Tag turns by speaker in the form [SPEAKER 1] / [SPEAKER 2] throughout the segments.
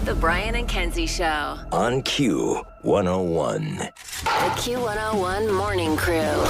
[SPEAKER 1] The Brian and Kenzie Show.
[SPEAKER 2] On Q101.
[SPEAKER 1] The Q101 Morning Crew.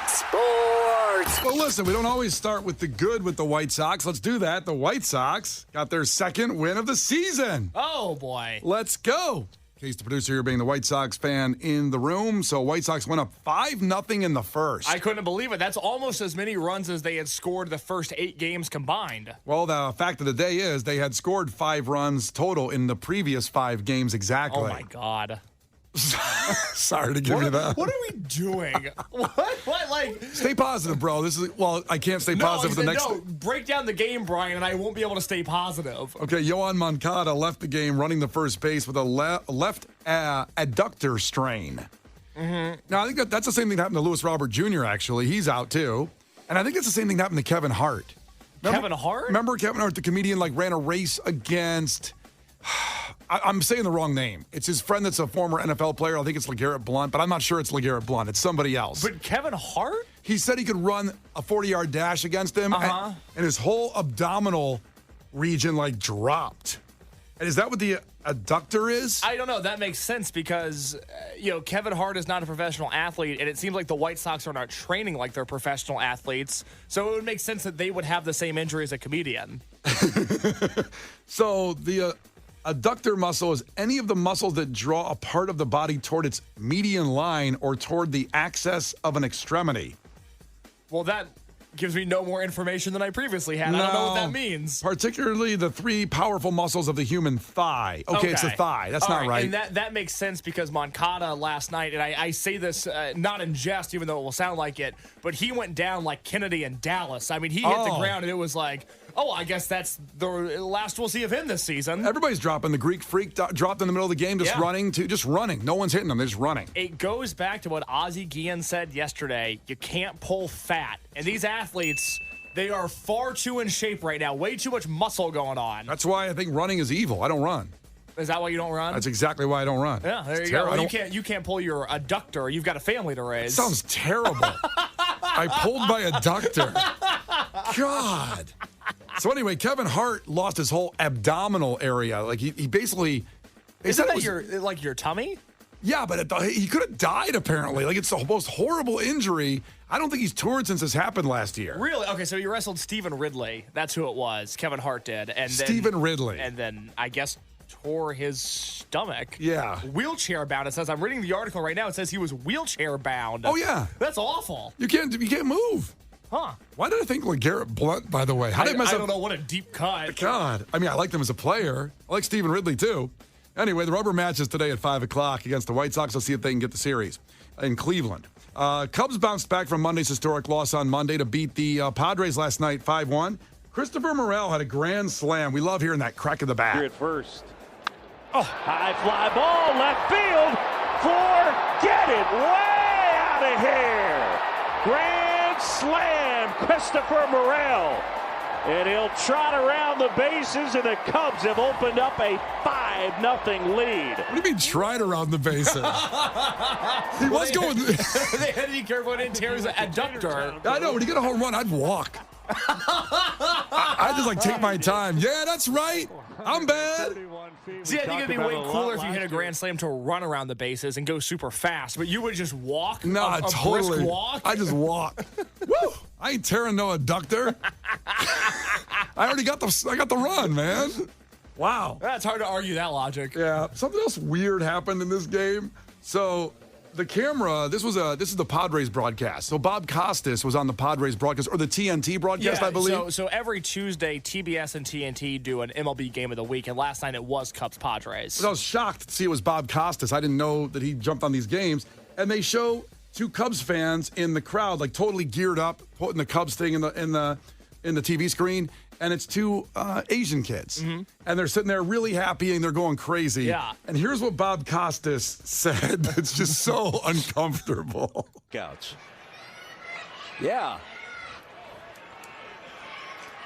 [SPEAKER 1] Sports.
[SPEAKER 3] Well, listen, we don't always start with the good with the White Sox. Let's do that. The White Sox got their second win of the season.
[SPEAKER 4] Oh, boy.
[SPEAKER 3] Let's go. Case the producer here being the White Sox fan in the room. So White Sox went up 5-0 in the first.
[SPEAKER 4] I couldn't believe it. That's almost as many runs as they had scored the first 8 games combined.
[SPEAKER 3] Well, the fact of the day is they had scored 5 runs total in the previous 5 games exactly.
[SPEAKER 4] Oh, my God.
[SPEAKER 3] Sorry to give you that.
[SPEAKER 4] What are we doing? What? Like,
[SPEAKER 3] stay positive, bro. I can't stay positive for the next.
[SPEAKER 4] No, break down the game, Brian, and I won't be able to stay positive.
[SPEAKER 3] Okay, Yohan Moncada left the game running the first base with a left adductor strain. Mm-hmm. Now, I think that's the same thing that happened to Lewis Robert Jr., actually. He's out, too. And I think it's the same thing that happened to Kevin Hart.
[SPEAKER 4] Kevin Hart?
[SPEAKER 3] Remember Kevin Hart, the comedian, ran a race against... I'm saying the wrong name. It's his friend that's a former NFL player. I think it's LeGarrette Blount, but I'm not sure it's LeGarrette Blount. It's somebody else.
[SPEAKER 4] But Kevin Hart?
[SPEAKER 3] He said he could run a 40-yard dash against him, and his whole abdominal region, dropped. And is that what the adductor is?
[SPEAKER 4] I don't know. That makes sense because, Kevin Hart is not a professional athlete, and it seems like the White Sox are not training like they're professional athletes. So it would make sense that they would have the same injury as a comedian.
[SPEAKER 3] So the adductor muscle is any of the muscles that draw a part of the body toward its median line or toward the axis of an extremity.
[SPEAKER 4] Well, that gives me no more information than I previously had. I don't know what that means.
[SPEAKER 3] Particularly the 3 powerful muscles of the human thigh. Okay. It's the thigh. That's not right.
[SPEAKER 4] And that makes sense because Moncada last night, and I say this not in jest, even though it will sound like it, but he went down like Kennedy in Dallas. I mean, he hit the ground, and it was like, I guess that's the last we'll see of him this season.
[SPEAKER 3] Everybody's dropping. The Greek Freak dropped in the middle of the game, just running. No one's hitting them. They're just running. It
[SPEAKER 4] goes back to what Ozzie Guillen said yesterday. You can't pull fat. And these athletes, they are far too in shape right now. Way too much muscle going on.
[SPEAKER 3] That's why I think running is evil. I don't run.
[SPEAKER 4] Is that why you don't run?
[SPEAKER 3] That's exactly why I don't run.
[SPEAKER 4] Yeah, there you go. Well, you can't pull your adductor. You've got a family to raise.
[SPEAKER 3] That sounds terrible. I pulled my adductor. God. So anyway, Kevin Hart lost his whole abdominal area. He basically...
[SPEAKER 4] Isn't that your tummy?
[SPEAKER 3] Yeah, but he could have died, apparently. It's the most horrible injury. I don't think he's toured since this happened last year.
[SPEAKER 4] Really? Okay, so he wrestled Stephen Ridley. That's who it was. Kevin Hart did. And
[SPEAKER 3] Stephen Ridley.
[SPEAKER 4] And then, I guess, tore his stomach.
[SPEAKER 3] Yeah.
[SPEAKER 4] Wheelchair bound. It says, I'm reading the article right now. It says he was wheelchair bound.
[SPEAKER 3] Oh, yeah.
[SPEAKER 4] That's awful.
[SPEAKER 3] You can't move.
[SPEAKER 4] Huh.
[SPEAKER 3] Why did I think LeGarrette Blount, by the way?
[SPEAKER 4] I don't know. What a deep cut.
[SPEAKER 3] God. I mean, I liked him as a player. I like Stephen Ridley, too. Anyway, the rubber match is today at 5 o'clock against the White Sox. Let's see if they can get the series in Cleveland. Cubs bounced back from Monday's historic loss on Monday to beat the Padres last night 5-1. Christopher Morel had a grand slam. We love hearing that crack of the bat.
[SPEAKER 5] Here at first. Oh, high fly ball, left field. Forget it. Way out of here. Grand slam, Christopher Morel. And he'll trot around the bases, and the Cubs have opened up a 5-0 lead.
[SPEAKER 3] What do you mean trot around the bases? He was going...
[SPEAKER 4] They had to be careful and tear his adductor.
[SPEAKER 3] I know. When you get a home run, I'd walk. I just take my time. Yeah, that's right. I'm bad.
[SPEAKER 4] See, I think it'd be way cooler if you hit a grand slam to run around the bases and go super fast, but you would just walk.
[SPEAKER 3] No, totally.
[SPEAKER 4] Brisk walk.
[SPEAKER 3] I just walk. Woo! I ain't tearing no adductor. I got the run, man. Wow.
[SPEAKER 4] That's hard to argue that logic.
[SPEAKER 3] Yeah. Something else weird happened in this game. So the camera, this is the Padres broadcast. So Bob Costas was on the Padres broadcast, or the TNT broadcast, I believe.
[SPEAKER 4] So every Tuesday, TBS and TNT do an MLB game of the week, and last night it was Cubs-Padres.
[SPEAKER 3] But I was shocked to see it was Bob Costas. I didn't know that he jumped on these games. And they show 2 Cubs fans in the crowd, totally geared up, putting the Cubs thing in the TV screen. And it's 2 Asian kids. Mm-hmm. And they're sitting there really happy and they're going crazy.
[SPEAKER 4] Yeah.
[SPEAKER 3] And here's what Bob Costas said. It's just so uncomfortable.
[SPEAKER 5] Scouts. Yeah.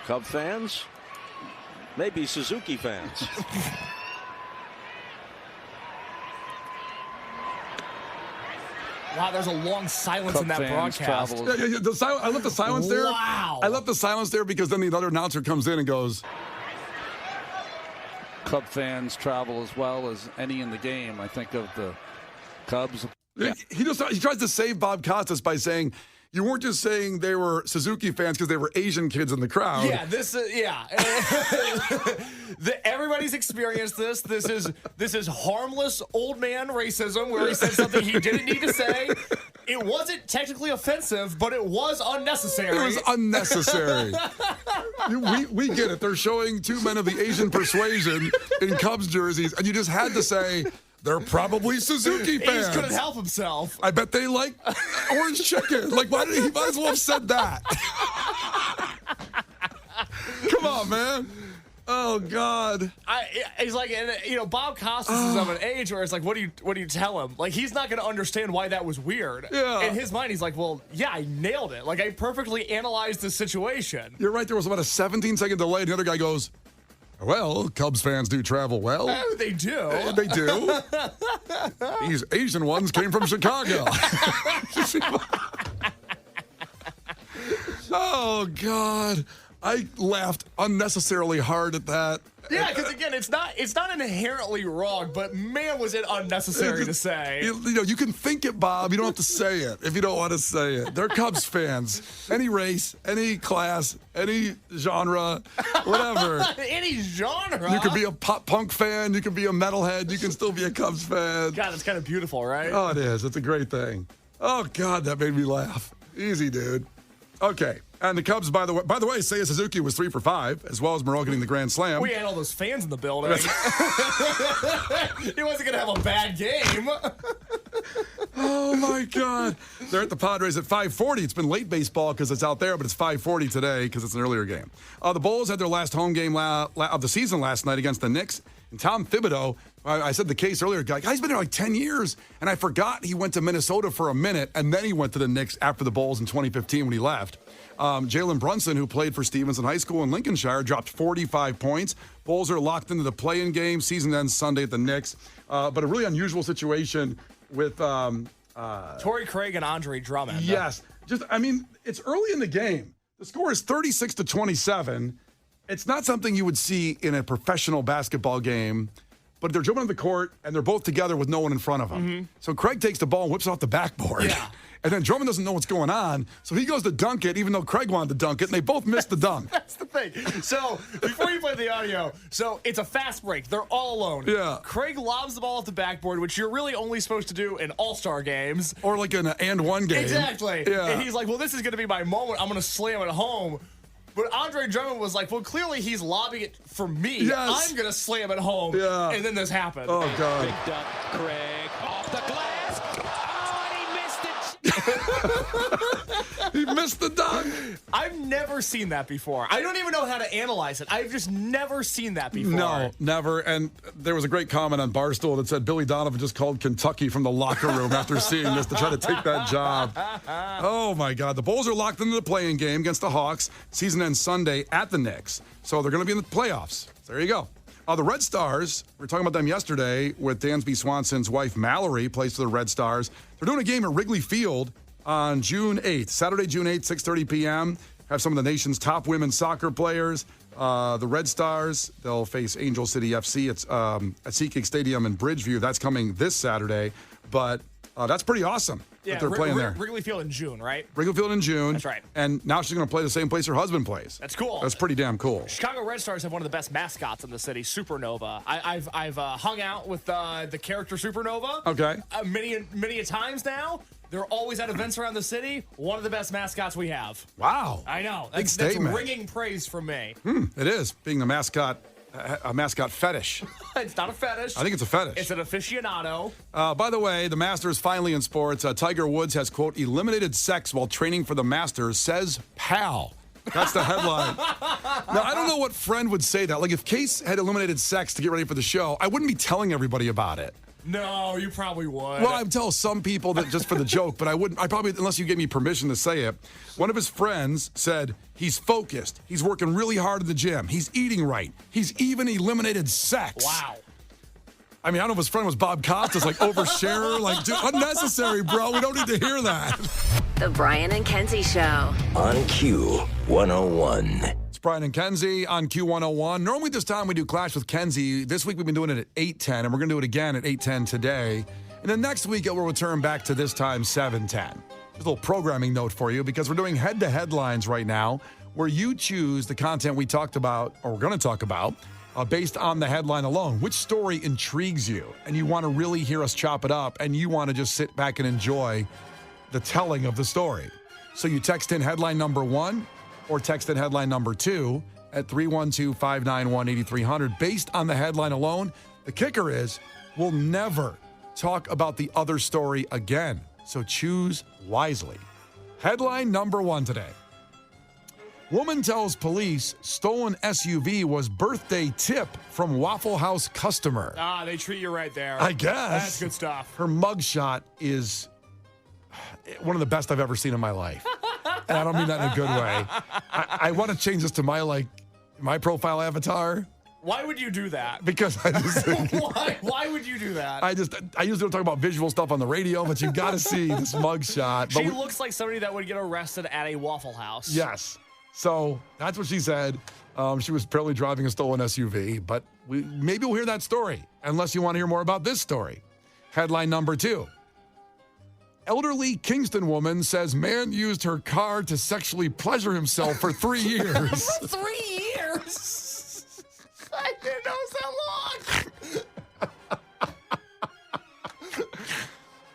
[SPEAKER 5] Cub fans? Maybe Suzuki fans.
[SPEAKER 4] Wow, there's a long silence in that broadcast.
[SPEAKER 3] Yeah, I left the silence there.
[SPEAKER 4] Wow.
[SPEAKER 3] I left the silence there because then the other announcer comes in and goes,
[SPEAKER 6] Cub fans travel as well as any in the game. I think of the Cubs.
[SPEAKER 3] Yeah. He tries to save Bob Costas by saying, you weren't just saying they were Suzuki fans because they were Asian kids in the crowd.
[SPEAKER 4] Yeah, everybody's experienced this. This is harmless old man racism where he said something he didn't need to say. It wasn't technically offensive, but it was unnecessary.
[SPEAKER 3] It was unnecessary. we get it. They're showing two men of the Asian persuasion in Cubs jerseys, and you just had to say, they're probably Suzuki fans.
[SPEAKER 4] He just couldn't help himself.
[SPEAKER 3] I bet they like orange chicken. Like, why did he might as well have said that? Come on, man. Oh God.
[SPEAKER 4] He's like, and Bob Costas is of an age where it's like, what do you tell him? Like, he's not going to understand why that was weird.
[SPEAKER 3] Yeah.
[SPEAKER 4] In his mind, he's like, well, yeah, I nailed it. Like, I perfectly analyzed the situation.
[SPEAKER 3] You're right. There was about a 17-second delay, and the other guy goes, well, Cubs fans do travel well.
[SPEAKER 4] They do.
[SPEAKER 3] They do. These Asian ones came from Chicago. Oh, God. I laughed unnecessarily hard at that.
[SPEAKER 4] Yeah, because again, it's not inherently wrong, but man, was it unnecessary to say.
[SPEAKER 3] You can think it, Bob. You don't have to say it if you don't want to say it. They're Cubs fans. Any race, any class, any genre, whatever.
[SPEAKER 4] Any genre.
[SPEAKER 3] You could be a pop punk fan. You could be a metalhead. You can still be a Cubs fan.
[SPEAKER 4] God, it's kind of beautiful, right?
[SPEAKER 3] Oh, it is. It's a great thing. Oh, God, that made me laugh. Easy, dude. Okay. And the Cubs, by the way, Seiya Suzuki was 3 for 5, as well as Morel getting the grand slam.
[SPEAKER 4] We had all those fans in the building. He wasn't going to have a bad game.
[SPEAKER 3] Oh, my God. They're at the Padres at 5:40. It's been late baseball because it's out there, but it's 5:40 today because it's an earlier game. The Bulls had their last home game of the season last night against the Knicks. And Tom Thibodeau, I said the case earlier, guy's been there like 10 years, and I forgot he went to Minnesota for a minute, and then he went to the Knicks after the Bulls in 2015 when he left. Jalen Brunson, who played for Stevenson High School in Lincolnshire, dropped 45 points. Bulls are locked into the play-in game. Season ends Sunday at the Knicks. But a really unusual situation with
[SPEAKER 4] Torrey Craig and Andre Drummond.
[SPEAKER 3] Yes. It's early in the game. The score is 36-27. It's not something you would see in a professional basketball game, but they're jumping on the court, and they're both together with no one in front of them. Mm-hmm. So Craig takes the ball and whips off the backboard.
[SPEAKER 4] Yeah.
[SPEAKER 3] And then Drummond doesn't know what's going on, so he goes to dunk it, even though Craig wanted to dunk it, and they both missed the dunk.
[SPEAKER 4] That's the thing. So, before you play the audio, it's a fast break. They're all alone.
[SPEAKER 3] Yeah.
[SPEAKER 4] Craig lobs the ball off the backboard, which you're really only supposed to do in all-star games.
[SPEAKER 3] Or like an and-one game.
[SPEAKER 4] Exactly.
[SPEAKER 3] Yeah.
[SPEAKER 4] And he's like, well, this is going to be my moment. I'm going to slam it home. But Andre Drummond was like, well, clearly he's lobbing it for me.
[SPEAKER 3] Yes.
[SPEAKER 4] I'm going to slam it home.
[SPEAKER 3] Yeah.
[SPEAKER 4] And then this happened.
[SPEAKER 3] Oh, God.
[SPEAKER 5] Picked up Craig off the glass. Oh, and he missed it.
[SPEAKER 3] He missed the dunk.
[SPEAKER 4] I've never seen that before. I don't even know how to analyze it. I've just never seen that before.
[SPEAKER 3] No, never. And there was a great comment on Barstool that said Billy Donovan just called Kentucky from the locker room after seeing this to try to take that job. Oh, my God. The Bulls are locked into the play-in game against the Hawks. Season ends Sunday at the Knicks. So they're going to be in the playoffs. There you go. The Red Stars, we were talking about them yesterday with Dansby Swanson's wife, Mallory, plays for the Red Stars. They're doing a game at Wrigley Field on June 8th, Saturday, June 8th, 6:30 p.m. Have some of the nation's top women's soccer players. The Red Stars, they'll face Angel City FC. It's at SeaTac Stadium in Bridgeview. That's coming this Saturday. But that's pretty awesome that they're playing there.
[SPEAKER 4] Wrigley Field in June, right?
[SPEAKER 3] Wrigley Field in June.
[SPEAKER 4] That's right.
[SPEAKER 3] And now she's going to play the same place her husband plays.
[SPEAKER 4] That's cool.
[SPEAKER 3] That's pretty damn cool.
[SPEAKER 4] Chicago Red Stars have one of the best mascots in the city, Supernova. I've hung out with the character Supernova.
[SPEAKER 3] Okay.
[SPEAKER 4] Many a times now. They're always at events around the city. One of the best mascots we have.
[SPEAKER 3] Wow.
[SPEAKER 4] I know.
[SPEAKER 3] Big statement.
[SPEAKER 4] That's ringing praise from me.
[SPEAKER 3] It is, being the mascot. A mascot fetish.
[SPEAKER 4] It's not a fetish.
[SPEAKER 3] I think it's a fetish.
[SPEAKER 4] It's an aficionado.
[SPEAKER 3] By the way, the Masters finally in sports. Tiger Woods has, quote, eliminated sex while training for the Masters, says pal. That's the headline. Now, I don't know what friend would say that. Like, if Case had eliminated sex to get ready for the show, I wouldn't be telling everybody about it.
[SPEAKER 4] No, you probably would.
[SPEAKER 3] Well, I'd tell some people that just for the joke, but I wouldn't. I probably, unless you gave me permission to say it. One of his friends said he's focused. He's working really hard at the gym. He's eating right. He's even eliminated sex.
[SPEAKER 4] Wow.
[SPEAKER 3] I mean, I don't know if his friend was Bob Costas, like oversharer, like dude, unnecessary, bro. We don't need to hear that.
[SPEAKER 1] The Brian and Kenzie Show.
[SPEAKER 2] On Q 101.
[SPEAKER 3] Brian and Kenzie on Q101. Normally this time we do Clash with Kenzie. This week we've been doing it at 8:10, and we're going to do it again at 8:10 today. And then next week it will return back to this time 7:10. Just a little programming note for you because we're doing head-to-head lines right now where you choose the content we talked about or we're going to talk about based on the headline alone. Which story intrigues you and you want to really hear us chop it up and you want to just sit back and enjoy the telling of the story. So you text in headline number 1 or text in headline number 2 at 312-591-8300 based on the headline alone. The kicker is we'll never talk about the other story again. So choose wisely. Headline number 1 today. Woman tells police stolen SUV was birthday tip from Waffle House customer.
[SPEAKER 4] They treat you right there.
[SPEAKER 3] I guess.
[SPEAKER 4] That's good stuff.
[SPEAKER 3] Her mugshot is one of the best I've ever seen in my life. And I don't mean that in a good way. I want to change this to my profile avatar.
[SPEAKER 4] Why would you do that?
[SPEAKER 3] Because I just
[SPEAKER 4] Why would you do that?
[SPEAKER 3] I usually don't talk about visual stuff on the radio, but you got to see this mugshot.
[SPEAKER 4] She looks like somebody that would get arrested at a Waffle House.
[SPEAKER 3] Yes. So that's what she said. She was apparently driving a stolen SUV, but maybe we'll hear that story, unless you want to hear more about this story. Headline number 2. Elderly Kingston woman says man used her car to sexually pleasure himself for 3 years.
[SPEAKER 4] 3 years? I didn't know it was that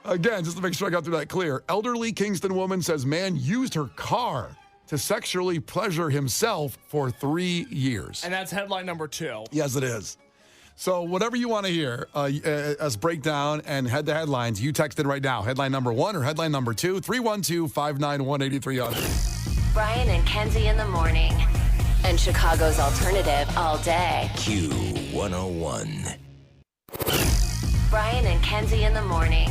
[SPEAKER 4] long.
[SPEAKER 3] Again, just to make sure I got through that clear. Elderly Kingston woman says man used her car to sexually pleasure himself for 3 years.
[SPEAKER 4] And that's headline number 2.
[SPEAKER 3] Yes, it is. So whatever you want to hear, us break down and head to headlines, you text in right now. Headline number 1 or headline number 2, 312-591-8300.
[SPEAKER 1] Brian and Kenzie in the morning. And Chicago's alternative all day.
[SPEAKER 2] Q101.
[SPEAKER 1] Brian and Kenzie in the morning.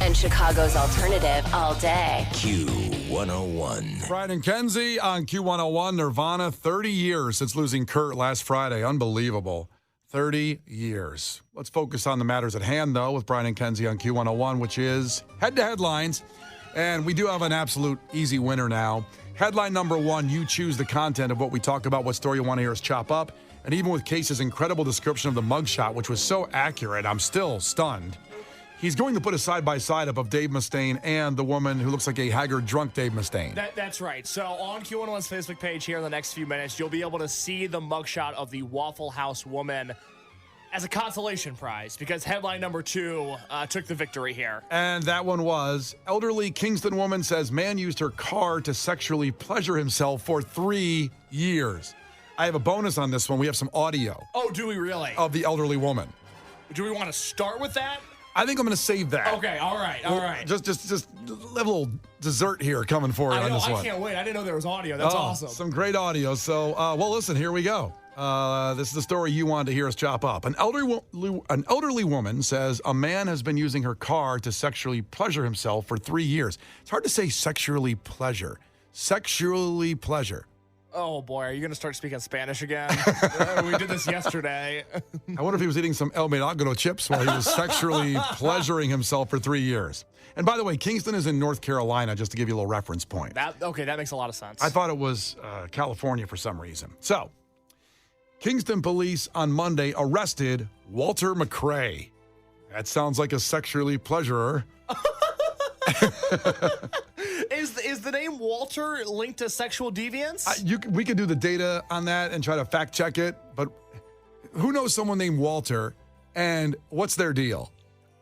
[SPEAKER 1] And Chicago's alternative all day.
[SPEAKER 2] Q101.
[SPEAKER 3] Brian and Kenzie on Q101. Nirvana, 30 years since losing Kurt last Friday. Unbelievable. 30 years. Let's focus on the matters at hand, though, with Brian and Kenzie on Q101, which is head-to-head lines. And we do have an absolute easy winner now. Headline number 1, you choose the content of what we talk about, what story you want to hear us chop up. And even with Case's incredible description of the mugshot, which was so accurate, I'm still stunned. He's going to put a side-by-side up of Dave Mustaine and the woman who looks like a haggard, drunk Dave Mustaine.
[SPEAKER 4] That's right. So on Q101's Facebook page here in the next few minutes, you'll be able to see the mugshot of the Waffle House woman as a consolation prize because headline number 2 took the victory here.
[SPEAKER 3] And that one was, elderly Kingston woman says man used her car to sexually pleasure himself for 3 years. I have a bonus on this one. We have some audio.
[SPEAKER 4] Oh, do we really?
[SPEAKER 3] Of the elderly woman.
[SPEAKER 4] Do we want to start with that?
[SPEAKER 3] I think I'm going to save that.
[SPEAKER 4] Okay, all right.
[SPEAKER 3] Just have a little dessert here coming for you on this one.
[SPEAKER 4] I can't wait. I didn't know there was audio. That's awesome.
[SPEAKER 3] Some great audio. So, well, listen, here we go. This is the story you wanted to hear us chop up. An elderly woman says a man has been using her car to sexually pleasure himself for 3 years. It's hard to say sexually pleasure. Sexually pleasure.
[SPEAKER 4] Oh, boy. Are you going to start speaking Spanish again? We did this yesterday.
[SPEAKER 3] I wonder if he was eating some El Milagro chips while he was sexually pleasuring himself for 3 years. And by the way, Kingston is in North Carolina, just to give you a little reference point.
[SPEAKER 4] That makes a lot of sense.
[SPEAKER 3] I thought it was California for some reason. So, Kingston police on Monday arrested Walter McRae. That sounds like a sexually pleasurer.
[SPEAKER 4] Is the name Walter linked to sexual deviance?
[SPEAKER 3] We could do the data on that and try to fact check it, but who knows someone named Walter and what's their deal?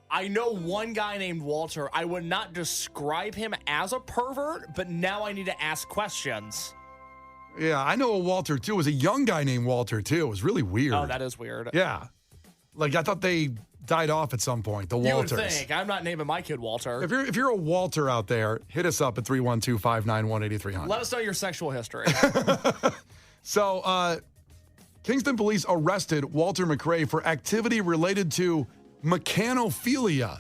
[SPEAKER 4] I know one guy named Walter. I would not describe him as a pervert, but now I need to ask questions.
[SPEAKER 3] Yeah, I know a Walter, too. It was a young guy named Walter, too. It was really weird.
[SPEAKER 4] Oh, that is weird.
[SPEAKER 3] Yeah. I thought they died off at some point, the Walters.
[SPEAKER 4] You would think. I'm not naming my kid Walter.
[SPEAKER 3] If you're a Walter out there, hit us up at 312-591-8300.
[SPEAKER 4] Let us know your sexual history.
[SPEAKER 3] So, Kingston police arrested Walter McRae for activity related to mechanophilia.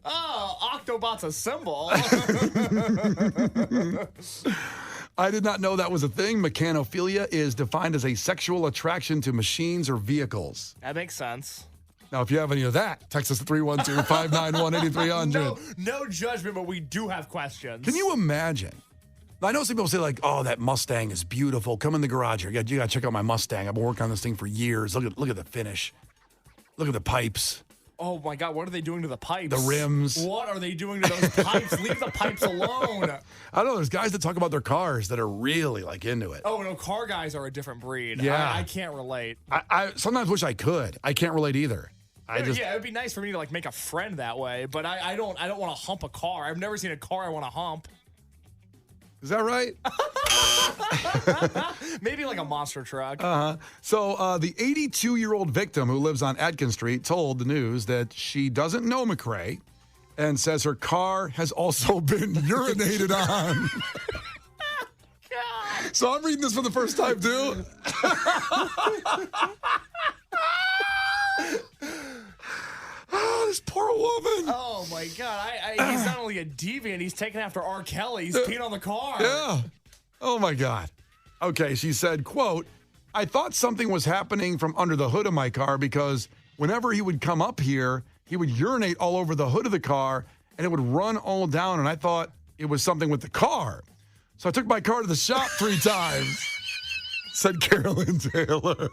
[SPEAKER 4] Octobot's a symbol.
[SPEAKER 3] I did not know that was a thing. Mechanophilia is defined as a sexual attraction to machines or vehicles.
[SPEAKER 4] That makes sense.
[SPEAKER 3] Now, if you have any of that, text us at 312-591-8300.
[SPEAKER 4] No judgment, but we do have questions.
[SPEAKER 3] Can you imagine I know some people say, like, oh, that Mustang is beautiful. Come in the garage here. You got to check out my Mustang. I've been working on this thing for years. Look at the finish. Look at the pipes.
[SPEAKER 4] Oh, my God. What are they doing to the pipes?
[SPEAKER 3] The rims.
[SPEAKER 4] What are they doing to those pipes? Leave the pipes alone.
[SPEAKER 3] I don't know. There's guys that talk about their cars that are really, like, into it.
[SPEAKER 4] Oh, no. Car guys are a different breed.
[SPEAKER 3] Yeah.
[SPEAKER 4] I can't relate.
[SPEAKER 3] I sometimes wish I could. I can't relate either.
[SPEAKER 4] Yeah, it'd be nice for me to, like, make a friend that way, but I don't want to hump a car. I've never seen a car I want to hump.
[SPEAKER 3] Is that right?
[SPEAKER 4] Maybe like a monster truck.
[SPEAKER 3] So the 82-year-old victim who lives on Atkins Street told the news that she doesn't know McRae and says her car has also been urinated on.
[SPEAKER 4] God.
[SPEAKER 3] So I'm reading this for the first time, too. Oh, this poor woman.
[SPEAKER 4] Oh, my God. He's not only a deviant, he's taking after R. Kelly. He's peeing on the car.
[SPEAKER 3] Yeah. Oh, my God. Okay, she said, quote, I thought something was happening from under the hood of my car because whenever he would come up here, he would urinate all over the hood of the car and it would run all down. And I thought it was something with the car. So I took my car to the shop 3 times, said Carolyn Taylor.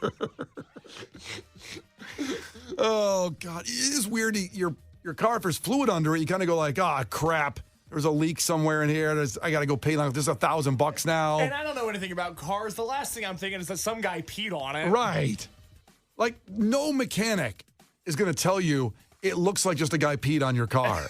[SPEAKER 3] Oh, God. It is weird. Your car, if there's fluid under it, you kind of go like, ah, crap. There's a leak somewhere in here. I got to go pay. Like, this is $1,000 now.
[SPEAKER 4] And I don't know anything about cars. The last thing I'm thinking is that some guy peed on it.
[SPEAKER 3] Right. Like, no mechanic is going to tell you it looks like just a guy peed on your car.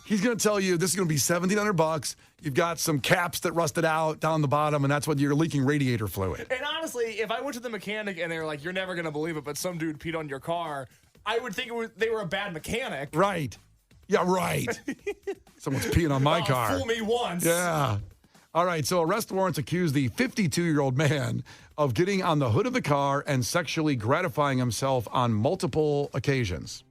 [SPEAKER 3] He's going to tell you this is going to be $1,700. You've got some caps that rusted out down the bottom, and that's what you're leaking radiator fluid.
[SPEAKER 4] And honestly, if I went to the mechanic and they were like, you're never going to believe it, but some dude peed on your car, I would think they were a bad mechanic.
[SPEAKER 3] Right. Yeah, right. Someone's peeing on my car.
[SPEAKER 4] Fool me once.
[SPEAKER 3] Yeah. All right, so arrest warrants accuse the 52-year-old man of getting on the hood of the car and sexually gratifying himself on multiple occasions.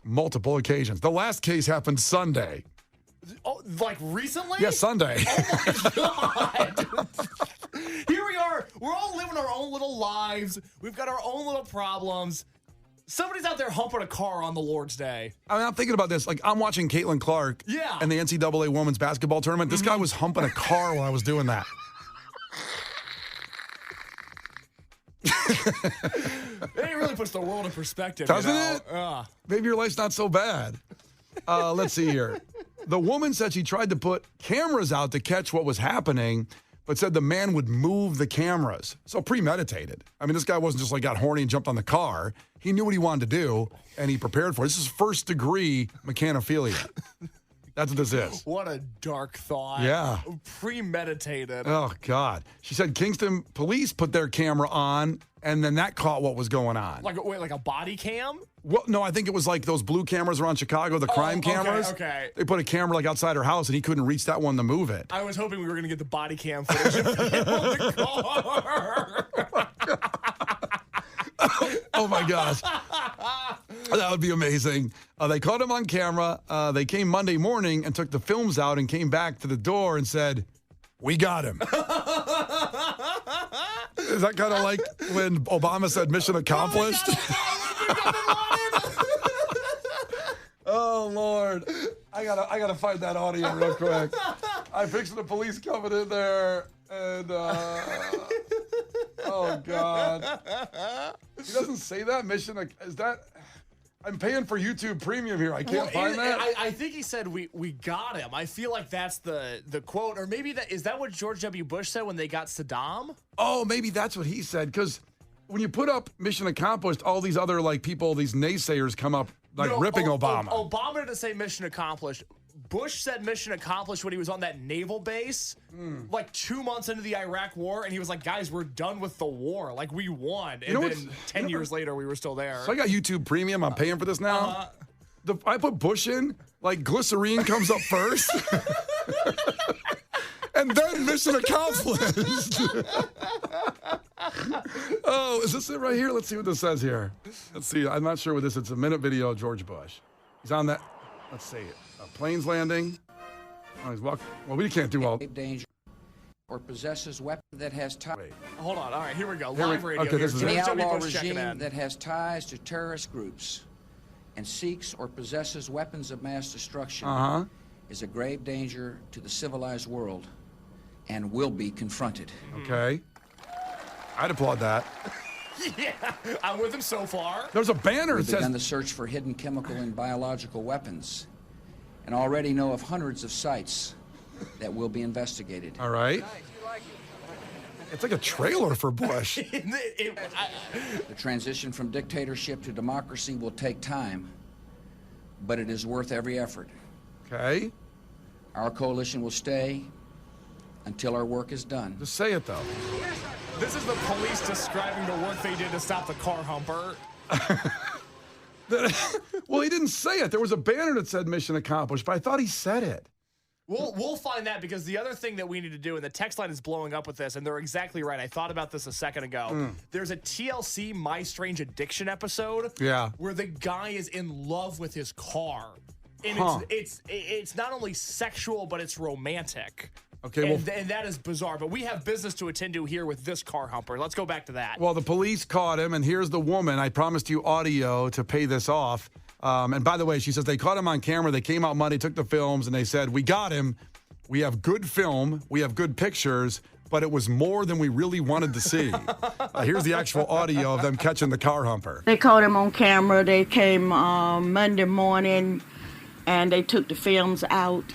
[SPEAKER 3] Multiple occasions. The last case happened Sunday.
[SPEAKER 4] Oh, like recently?
[SPEAKER 3] Yeah, Sunday.
[SPEAKER 4] Oh, my God. Here we are. We're all living our own little lives. We've got our own little problems. Somebody's out there humping a car on the Lord's Day.
[SPEAKER 3] I mean, I'm thinking about this. Like, I'm watching Caitlin Clark and the NCAA women's basketball tournament. This guy was humping a car while I was doing that.
[SPEAKER 4] It really puts the world in perspective.
[SPEAKER 3] Doesn't it? Maybe your life's not so bad. Let's see here. The woman said she tried to put cameras out to catch what was happening, but said the man would move the cameras. So premeditated. I mean, this guy wasn't just like got horny and jumped on the car. He knew what he wanted to do, and he prepared for it. This is first-degree mechanophilia. That's what this is.
[SPEAKER 4] What a dark thought.
[SPEAKER 3] Yeah.
[SPEAKER 4] Premeditated.
[SPEAKER 3] Oh, God. She said Kingston police put their camera on, and then that caught what was going on.
[SPEAKER 4] Like a body cam?
[SPEAKER 3] Well, no, I think it was like those blue cameras around Chicago, the crime cameras.
[SPEAKER 4] Okay.
[SPEAKER 3] They put a camera like outside her house, and he couldn't reach that one to move it.
[SPEAKER 4] I was hoping we were going to get the body cam footage of him on the car.
[SPEAKER 3] Oh, my gosh. That would be amazing. They caught him on camera. They came Monday morning and took the films out and came back to the door and said, we got him. Is that kind of like when Obama said mission accomplished? Oh, Lord. I gotta find that audio real quick. I picture the police coming in there and oh, God. He doesn't say that. Mission, is that... I'm paying for YouTube Premium here. I can't find that.
[SPEAKER 4] I think he said we got him. I feel like that's the quote, or maybe is that what George W. Bush said when they got Saddam?
[SPEAKER 3] Oh, maybe that's what he said. Because when you put up mission accomplished, all these other like people, these naysayers come up like ripping Obama.
[SPEAKER 4] Obama didn't say mission accomplished. Bush said mission accomplished when he was on that naval base, like 2 months into the Iraq war, and he was like, guys, we're done with the war. Like, we won. And then 10 years later, we were still there.
[SPEAKER 3] So I got YouTube Premium. I'm paying for this now. I put Bush in, like glycerine comes up first. And then mission accomplished. Oh, is this it right here? Let's see what this says here. Let's see. I'm not sure what this is. It's a minute video of George Bush. He's on that. Let's see it. Planes landing. Oh, he's walking. Well, we can't do all.
[SPEAKER 7] Danger or possesses weapon that has ties.
[SPEAKER 4] Hold on. All right, here we go. Live radio.
[SPEAKER 3] Okay, this is
[SPEAKER 7] Any
[SPEAKER 3] it.
[SPEAKER 7] outlaw regime that has ties to terrorist groups and seeks or possesses weapons of mass destruction is a grave danger to the civilized world and will be confronted.
[SPEAKER 3] Okay. I'd applaud that.
[SPEAKER 4] Yeah, I'm with him so far.
[SPEAKER 3] There's a banner that
[SPEAKER 7] We've begun
[SPEAKER 3] says...
[SPEAKER 7] the search for hidden chemical and biological weapons and already know of hundreds of sites that will be investigated.
[SPEAKER 3] All right. It's like a trailer for Bush.
[SPEAKER 7] The transition from dictatorship to democracy will take time, but it is worth every effort.
[SPEAKER 3] Okay.
[SPEAKER 7] Our coalition will stay until our work is done.
[SPEAKER 3] Just say it, though.
[SPEAKER 4] This is the police describing the work they did to stop the car humper.
[SPEAKER 3] Well, he didn't say it. There was a banner that said mission accomplished, but I thought he said it.
[SPEAKER 4] We'll find that, because the other thing that we need to do, and the text line is blowing up with this, and they're exactly right. I thought about this a second ago. There's a TLC My Strange Addiction episode where the guy is in love with his car. And it's not only sexual, but it's romantic.
[SPEAKER 3] Okay,
[SPEAKER 4] and that is bizarre. But we have business to attend to here with this car humper. Let's go back to that.
[SPEAKER 3] Well, the police caught him, and here's the woman. I promised you audio to pay this off. And by the way, she says they caught him on camera. They came out Monday, took the films, and they said, we got him. We have good film. We have good pictures, but it was more than we really wanted to see. Here's the actual audio of them catching the car humper.
[SPEAKER 8] They caught him on camera. They came Monday morning, and they took the films out.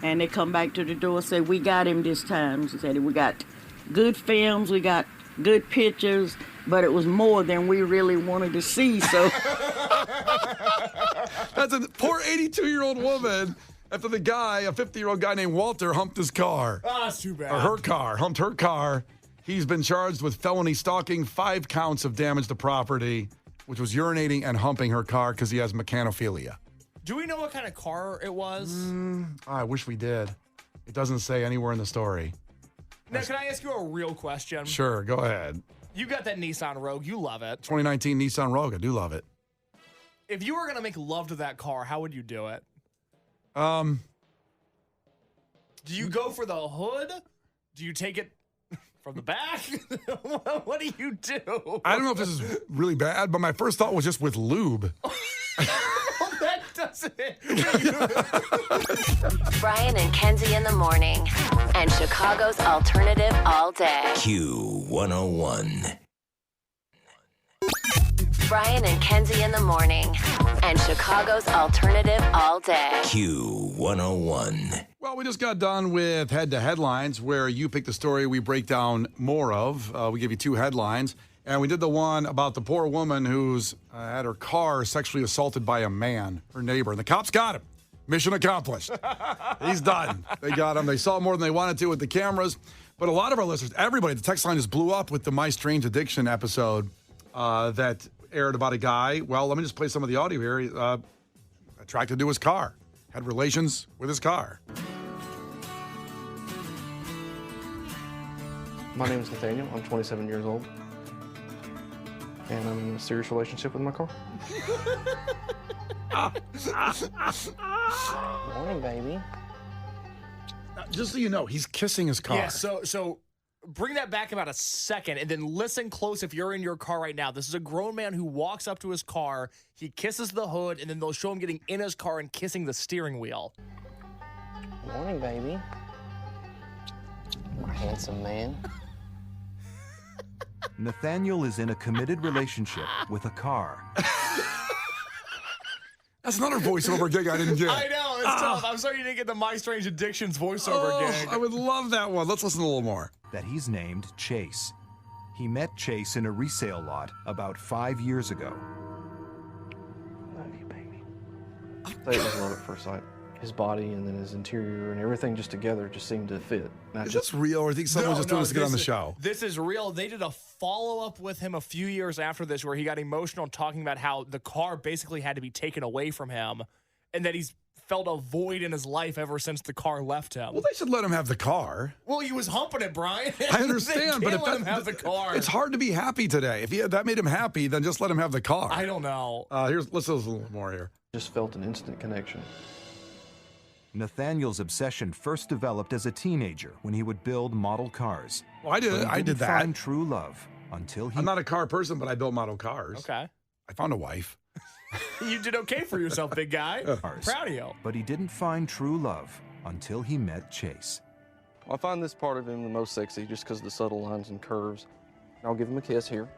[SPEAKER 8] And they come back to the door and say, we got him this time. She said, we got good films, we got good pictures, but it was more than we really wanted to see. So
[SPEAKER 3] that's a poor 82-year-old woman after the guy, a 50-year-old guy named Walter, humped his car.
[SPEAKER 4] Oh, that's too bad.
[SPEAKER 3] Or her car, humped her car. He's been charged with felony stalking, 5 counts of damage to property, which was urinating and humping her car because he has mechanophilia.
[SPEAKER 4] Do we know what kind of car it was?
[SPEAKER 3] I wish we did. It doesn't say anywhere in the story.
[SPEAKER 4] Now, can I ask you a real question?
[SPEAKER 3] Sure, go ahead.
[SPEAKER 4] You got that Nissan Rogue. You love it.
[SPEAKER 3] 2019 Nissan Rogue. I do love it.
[SPEAKER 4] If you were going to make love to that car, how would you do it?
[SPEAKER 3] Do
[SPEAKER 4] you go for the hood? Do you take it from the back? What do you do?
[SPEAKER 3] I don't know if this is really bad, but my first thought was just with lube.
[SPEAKER 4] That doesn't.
[SPEAKER 1] Brian and Kenzie in the morning. And Chicago's alternative all day.
[SPEAKER 2] Q101.
[SPEAKER 1] Brian and Kenzie in the morning. And Chicago's alternative all day.
[SPEAKER 2] Q101.
[SPEAKER 3] Well, we just got done with Head to Headlines, where you pick the story we break down more of. We give you 2 headlines. And we did the one about the poor woman who's had her car sexually assaulted by a man, her neighbor. And the cops got him. Mission accomplished. He's done. They got him. They saw more than they wanted to with the cameras. But a lot of our listeners, everybody, the text line just blew up with the My Strange Addiction episode that aired about a guy. Well, let me just play some of the audio here. Attracted to his car. Had relations with his car.
[SPEAKER 9] My name is Nathaniel. I'm 27 years old. And I'm in a serious relationship with my car. Morning, baby.
[SPEAKER 3] Just so you know, he's kissing his car.
[SPEAKER 4] Yeah, so bring that back about a second and then listen close if you're in your car right now. This is a grown man who walks up to his car, he kisses the hood, and then they'll show him getting in his car and kissing the steering wheel.
[SPEAKER 9] Morning, baby. My handsome man.
[SPEAKER 10] Nathaniel is in a committed relationship with a car.
[SPEAKER 3] That's another voiceover gig I didn't get.
[SPEAKER 4] I know, it's tough. I'm sorry you didn't get the My Strange Addictions voiceover gig.
[SPEAKER 3] I would love that one. Let's listen a little more.
[SPEAKER 10] That he's named Chase. He met Chase in a resale lot about 5 years ago.
[SPEAKER 9] Love you, baby. I think it was love at first sight. His body and then his interior and everything just together just seemed to fit.
[SPEAKER 3] Is this real, or do you think someone was just doing this to get on the show?
[SPEAKER 4] This is real. They did a follow-up with him a few years after this where he got emotional talking about how the car basically had to be taken away from him and that he's felt a void in his life ever since the car left him.
[SPEAKER 3] Well, they should let him have the car.
[SPEAKER 4] Well, he was humping it, Brian.
[SPEAKER 3] I understand, but if
[SPEAKER 4] let him have the car.
[SPEAKER 3] It's hard to be happy today. If that made him happy, then just let him have the car.
[SPEAKER 4] I don't know.
[SPEAKER 3] Let's listen a little more here.
[SPEAKER 9] Just felt an instant connection.
[SPEAKER 10] Nathaniel's obsession first developed as a teenager when he would build model cars.
[SPEAKER 3] Well, I did that.
[SPEAKER 10] Didn't find true love until he...
[SPEAKER 3] I'm not a car person, but I build model cars.
[SPEAKER 4] Okay.
[SPEAKER 3] I found a wife.
[SPEAKER 4] You did okay for yourself, big guy. Proud of you.
[SPEAKER 10] But he didn't find true love until he met Chase.
[SPEAKER 9] I find this part of him the most sexy just because of the subtle lines and curves. I'll give him a kiss here.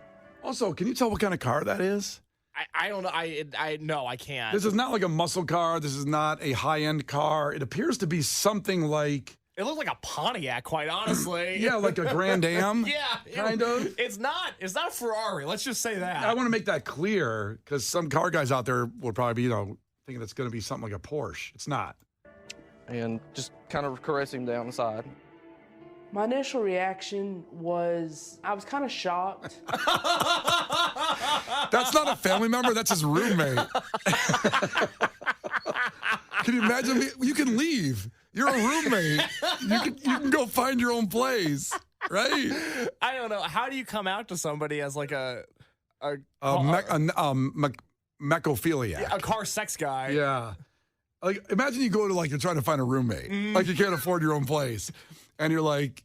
[SPEAKER 3] Also, can you tell what kind of car that is?
[SPEAKER 4] I don't know. No, I can't.
[SPEAKER 3] This is not like a muscle car. This is not a high-end car. It appears to be something like...
[SPEAKER 4] It looks like a Pontiac, quite honestly.
[SPEAKER 3] Yeah, like a Grand Am.
[SPEAKER 4] Yeah.
[SPEAKER 3] Kind of.
[SPEAKER 4] It's not a Ferrari. Let's just say that.
[SPEAKER 3] I want to make that clear because some car guys out there would probably be, thinking it's going to be something like a Porsche. It's not.
[SPEAKER 9] And just kind of caress him down the side.
[SPEAKER 11] My initial reaction was I was kind of shocked.
[SPEAKER 3] That's not a family member. That's his roommate. Can you imagine? You can leave. You're a roommate. You can go find your own place, right?
[SPEAKER 4] I don't know. How do you come out to somebody as like a
[SPEAKER 3] mechophiliac?
[SPEAKER 4] Yeah, a car sex guy.
[SPEAKER 3] Yeah. Like, imagine you go to, like, you're trying to find a roommate. Like, you can't afford your own place. And you're like,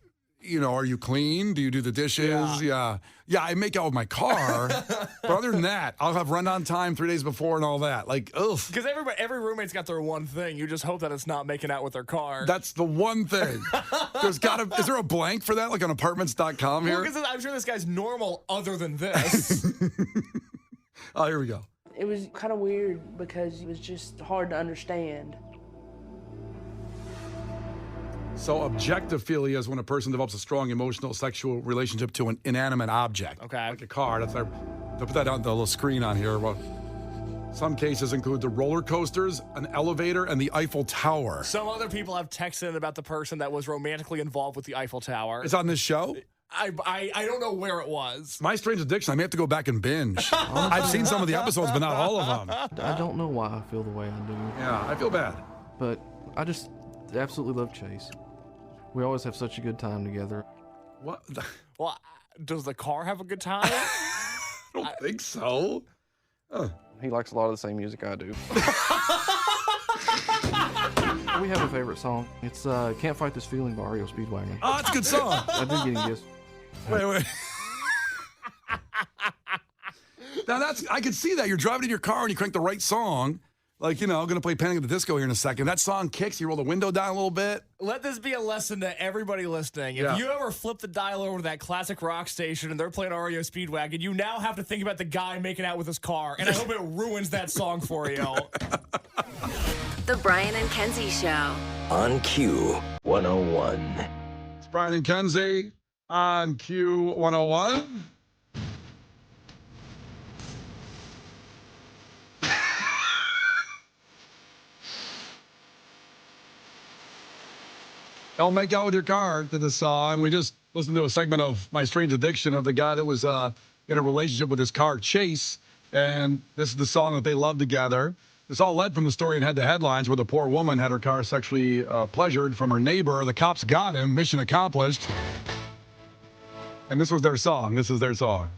[SPEAKER 3] are you clean? Do you do the dishes? Yeah. Yeah, I make out with my car. But other than that, I'll have run-on time 3 days before and all that. Like, ugh.
[SPEAKER 4] Because every roommate's got their one thing. You just hope that it's not making out with their car.
[SPEAKER 3] That's the one thing. Is there a blank for that, like on apartments.com here?
[SPEAKER 4] Well, because I'm sure this guy's normal other than this.
[SPEAKER 3] Oh, here we go.
[SPEAKER 11] It was kind of weird because it was just hard to understand.
[SPEAKER 3] So objectophilia is when a person develops a strong emotional, sexual relationship to an inanimate object.
[SPEAKER 4] Okay.
[SPEAKER 3] Like a car. They'll put that on the little screen on here. Well, some cases include the roller coasters, an elevator, and the Eiffel Tower.
[SPEAKER 4] Some other people have texted about the person that was romantically involved with the Eiffel Tower.
[SPEAKER 3] It's on this show?
[SPEAKER 4] I don't know where it was.
[SPEAKER 3] My Strange Addiction, I may have to go back and binge. I've seen some of the episodes, but not all of them.
[SPEAKER 9] I don't know why I feel the way I do.
[SPEAKER 3] Yeah, I feel bad.
[SPEAKER 9] But I just absolutely love Chase. We always have such a good time together.
[SPEAKER 3] What?
[SPEAKER 4] Well, does the car have a good time?
[SPEAKER 3] I don't think so.
[SPEAKER 9] He likes a lot of the same music I do. We have a favorite song. It's Can't Fight This Feeling by REO Speedwagon.
[SPEAKER 3] Oh, that's a good song.
[SPEAKER 9] I did get a guess.
[SPEAKER 3] Wait. Now I can see that. You're driving in your car and you crank the right song. Like, going to play Panic at the Disco here in a second. That song kicks, you roll the window down a little bit.
[SPEAKER 4] Let this be a lesson to everybody listening. If you ever flip the dial over to that classic rock station and they're playing REO Speedwagon, you now have to think about the guy making out with his car. And I hope it ruins that song for you.
[SPEAKER 1] The Brian and Kenzie Show.
[SPEAKER 2] On Q101.
[SPEAKER 3] It's Brian and Kenzie on Q101. Don't make out with your car to the song. We just listened to a segment of My Strange Addiction of the guy that was in a relationship with his car, Chase. And this is the song that they love together. This all led from the story in Head to Headlines where the poor woman had her car sexually pleasured from her neighbor. The cops got him. Mission accomplished. And this was their song. This is their song.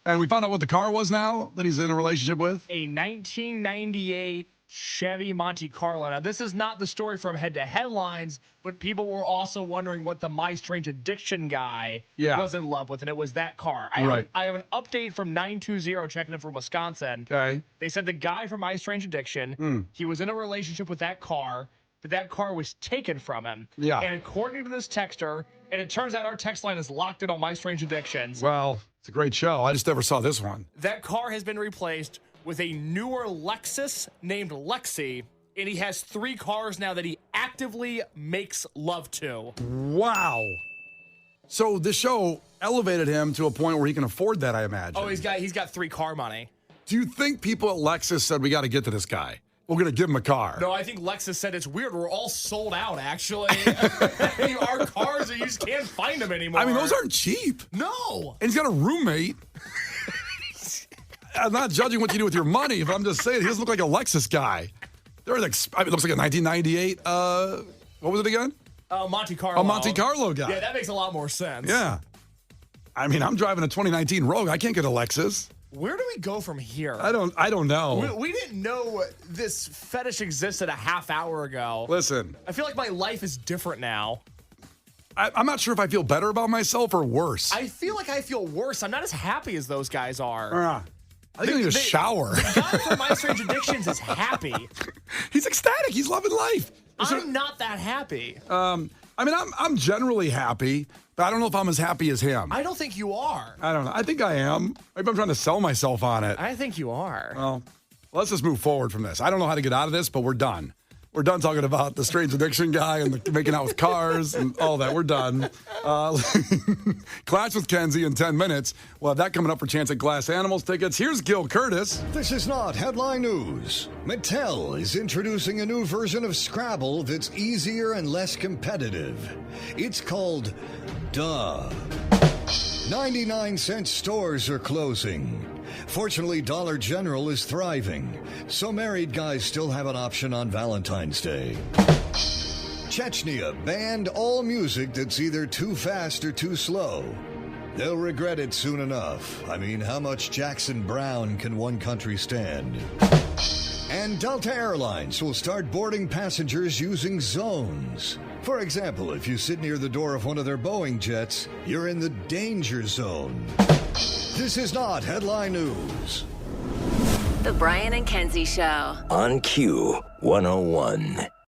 [SPEAKER 3] And we found out what the car was now that he's in a relationship with.
[SPEAKER 4] A 1998 Chevy Monte Carlo. Now, this is not the story from Head to Headlines, but people were also wondering what the My Strange Addiction guy was in love with, and it was that car. I have an update from 920 checking in from Wisconsin.
[SPEAKER 3] Okay.
[SPEAKER 4] They said the guy from My Strange Addiction, he was in a relationship with that car, but that car was taken from him.
[SPEAKER 3] Yeah.
[SPEAKER 4] And according to this texter, and it turns out our text line is locked in on My Strange Addictions.
[SPEAKER 3] Well, it's a great show. I just never saw this one.
[SPEAKER 4] That car has been replaced with a newer Lexus named Lexi, and he has 3 cars now that he actively makes love to.
[SPEAKER 3] Wow. So this show elevated him to a point where he can afford that, I imagine.
[SPEAKER 4] Oh, he's got 3 car money.
[SPEAKER 3] Do you think people at Lexus said, we got to get to this guy? We're going to give him a car.
[SPEAKER 4] No, I think Lexus said it's weird. We're all sold out, actually. Our cars, you just can't find them anymore.
[SPEAKER 3] I mean, those aren't cheap.
[SPEAKER 4] No.
[SPEAKER 3] And he's got a roommate. I'm not judging what you do with your money, but I'm just saying he doesn't look like a Lexus guy. They're like, it looks like a 1998, what was it again?
[SPEAKER 4] Monte Carlo.
[SPEAKER 3] A Monte Carlo guy.
[SPEAKER 4] Yeah, that makes a lot more sense.
[SPEAKER 3] Yeah. I mean, I'm driving a 2019 Rogue. I can't get a Lexus.
[SPEAKER 4] Where do we go from here?
[SPEAKER 3] I don't know.
[SPEAKER 4] We didn't know this fetish existed a half hour ago.
[SPEAKER 3] Listen.
[SPEAKER 4] I feel like my life is different now.
[SPEAKER 3] I'm not sure if I feel better about myself or worse.
[SPEAKER 4] I feel like I feel worse. I'm not as happy as those guys are.
[SPEAKER 3] I think I need a shower.
[SPEAKER 4] The guy from My Strange Addictions is happy.
[SPEAKER 3] He's ecstatic. He's loving life.
[SPEAKER 4] I'm not that happy.
[SPEAKER 3] I I mean, I'm generally happy, but I don't know if I'm as happy as him.
[SPEAKER 4] I don't think you are.
[SPEAKER 3] I don't know. I think I am. Maybe I'm trying to sell myself on it.
[SPEAKER 4] I think you are.
[SPEAKER 3] Well, let's just move forward from this. I don't know how to get out of this, but we're done. We're done talking about the strange addiction guy and the making out with cars and all that. We're done. Clash with Kenzie in 10 minutes. We'll have that coming up for chance at Glass Animals tickets. Here's Gil Curtis.
[SPEAKER 12] This is not headline news. Mattel is introducing a new version of Scrabble that's easier and less competitive. It's called Duh. 99-cent stores are closing. Fortunately, Dollar General is thriving, so married guys still have an option on Valentine's Day. Chechnya banned all music that's either too fast or too slow. They'll regret it soon enough. I mean, how much Jackson Browne can one country stand? And Delta Airlines will start boarding passengers using zones. For example, if you sit near the door of one of their Boeing jets, you're in the danger zone. This is not headline news.
[SPEAKER 1] The Brian and Kenzie Show.
[SPEAKER 2] On Q 101.